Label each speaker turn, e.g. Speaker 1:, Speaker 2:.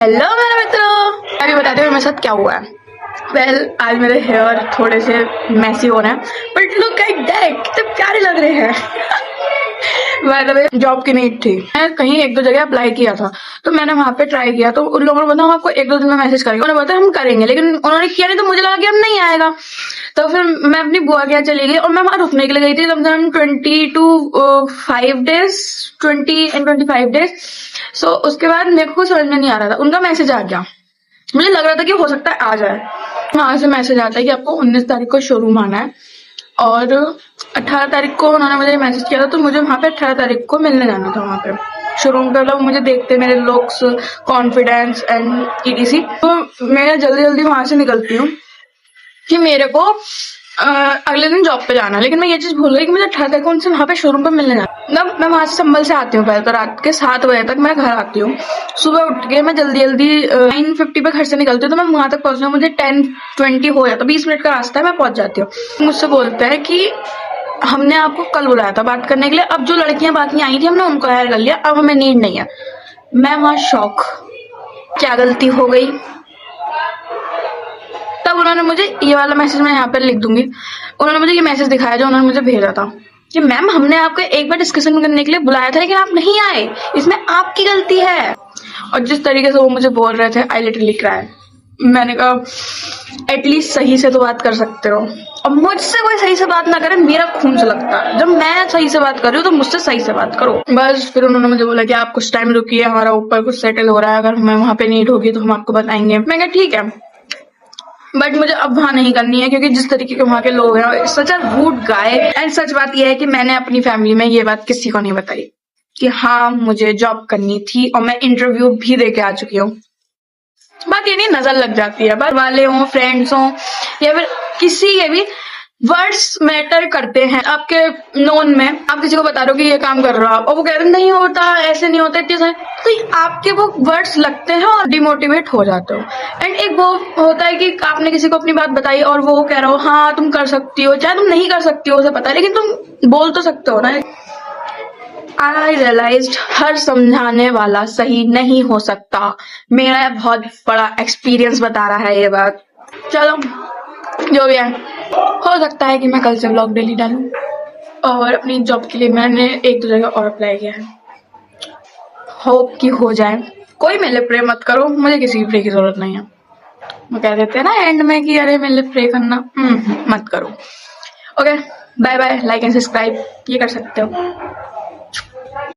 Speaker 1: Hello मेरे मित्रों, अभी बताते हुए मेरे साथ क्या हुआ है। आज मेरे हेयर थोड़े से मैसी हो रहे हैं, बट लुक एट दैट, कितने प्यारे लग रहे हैं। मैं जॉब की नीड थी, मैं कहीं एक दो जगह अप्लाई किया था, तो मैंने वहां पे ट्राई किया, तो उन लोगों ने बताया हम आपको एक दो दिन में मैसेज करेंगे। उन्होंने बताया हम करेंगे, लेकिन उन्होंने किया नहीं, तो मुझे लगा कि हम नहीं आएगा। तो फिर मैं अपनी बुआ के यहाँ चली गई और मैं वहां रुकने के लिए गई थी कम से कम 20 to 5 days सो उसके बाद मेरे को समझ में नहीं आ रहा था, उनका मैसेज आ गया। मुझे लग रहा था कि हो सकता है आ जाए। वहां से मैसेज आता है कि आपको 19 तारीख को शोरूम आना है, और 18 तारीख को उन्होंने मुझे मैसेज किया था, तो मुझे वहां पे 18 तारीख को मिलने जाना था वहां पे शोरूम पे। लोग मुझे देखते मेरे लुक्स, कॉन्फिडेंस एंड ईटीसी, तो मैं जल्दी जल्दी वहां से निकलती हूँ कि मेरे को अगले दिन जॉब पे जाना। लेकिन मैं ये चीज भूल गई कि मुझे 18 तारीख को उनसे वहां पे शोरूम पे मिलने जाना। मतलब मैं वहां से संभल से आती हूँ, पहले तो रात के 7 बजे तक मैं घर आती हूँ। सुबह उठ के मैं जल्दी जल्दी 9:50 पे घर से निकलती हूँ, तो मैं वहां तक पहुंचना मुझे 10:20 हो जाता, 20 मिनट का रास्ता है, मैं पहुंच जाती हूँ। मुझसे बोलते हैं कि हमने आपको कल बुलाया था बात करने के लिए, अब जो लड़कियां बाकी आई थी हमने उनको हायर कर लिया, अब हमें नीड नहीं है। मैं वहां शॉक, क्या गलती हो गई। तब उन्होंने मुझे ये वाला मैसेज, मैं यहाँ पर लिख दूंगी, उन्होंने मुझे ये मैसेज दिखाया जो उन्होंने मुझे भेजा था कि मैम हमने आपको एक बार डिस्कशन करने के लिए बुलाया था, लेकिन आप नहीं आए, इसमें आपकी गलती है। और जिस तरीके से वो मुझे बोल रहे थे, आई लिटरली क्राई। मैंने कहा एटलीस्ट सही से तो बात कर सकते हो, और मुझसे कोई सही से बात ना करे मेरा खून से लगता है। जब मैं सही से बात कर रही हूँ तो मुझसे सही से बात करो बस। फिर उन्होंने मुझे बोला कि आप कुछ टाइम रुकिए, हमारा ऊपर कुछ सेटल हो रहा है, अगर हमें वहां पे नीड होगी तो हम आपको बताएंगे। मैं कहा ठीक है, बट मुझे अब वहां नहीं करनी है, क्योंकि जिस तरीके के वहां के लोग हैं, सच a rude guy. And such बात यह है कि मैंने अपनी फैमिली में ये बात किसी को नहीं बताई कि हाँ मुझे जॉब करनी थी, और मैं इंटरव्यू भी दे के आ चुकी हूँ। बात ये नहीं, नजर लग जाती है, बात वाले हों, फ्रेंड्स हों, या फिर किसी के भी वर्ड्स मैटर करते हैं। आपके नोन में आप किसी को बता रहे हो कि ये काम कर रहे हो आप, और वो कह रहे हैं नहीं होता, ऐसे नहीं होता, इतने सारे, तो आपके वो वर्ड्स लगते हैं और डिमोटिवेट हो जाते हो। एंड एक वो होता है कि आपने किसी को अपनी बात बताई और वो कह रहा हो हाँ तुम कर सकती हो, चाहे तुम नहीं कर सकती हो उसे पता है, लेकिन तुम बोल तो सकते हो ना। आई रियलाइज्ड हर समझाने वाला सही नहीं हो सकता। मेरा बहुत बड़ा एक्सपीरियंस बता रहा है ये बात। चलो जो भी है, हो सकता है कि मैं कल से ब्लॉग डेली डालूं, और अपनी जॉब के लिए मैंने एक दो जगह और अप्लाई किया है, होप कि हो जाए। कोई मेरे लिए प्रे मत करो, मुझे किसी की प्रे की जरूरत नहीं है। वो कह देते हैं ना एंड में कि अरे मेरे लिए प्रे करना, मत करो। Okay, bye bye, like and subscribe ये कर सकते हो।